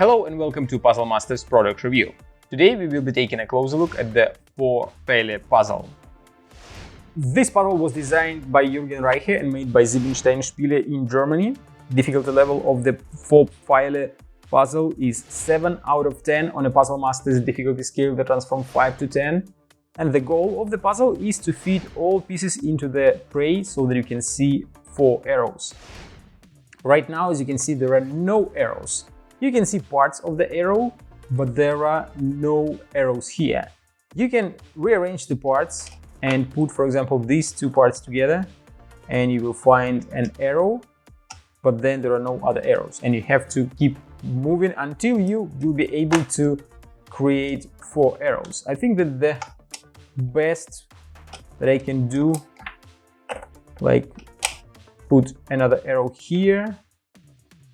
Hello and welcome to Puzzle Master's product review. Today we will be taking a closer look at the Pfeile puzzle. This puzzle was designed by Jürgen Reiche and made by Siebenstein Spiele in Germany. Difficulty level of the Pfeile puzzle is 7 out of 10 on a Puzzle Master's difficulty scale that runs from 5 to 10. And the goal of the puzzle is to fit all pieces into the tray so that you can see 4 arrows. Right now, as you can see, there are no arrows. You can see parts of the arrow, but there are no arrows here. You can rearrange the parts and put, for example, these two parts together, and you will find an arrow, but then there are no other arrows. And you have to keep moving until you will be able to create 4 arrows. I think that the best that I can do, like put another arrow here,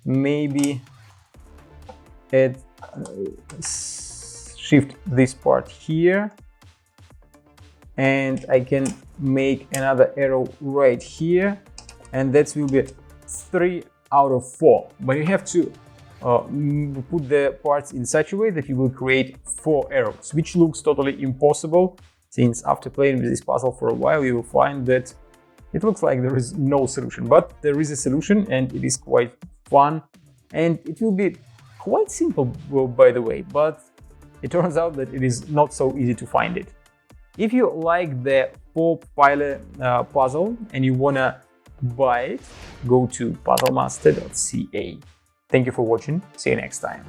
maybe add shift this part here, and I can make another arrow right here, and that will be 3 out of 4. But you have to put the parts in such a way that you will create 4 arrows, which looks totally impossible, since after playing with this puzzle for a while you will find that it looks like there is no solution. But there is a solution, and it is quite fun, and it will be quite simple, by the way, but it turns out that it is not so easy to find it. If you like the Pfeile puzzle and you wanna buy it, go to puzzlemaster.ca. Thank you for watching. See you next time.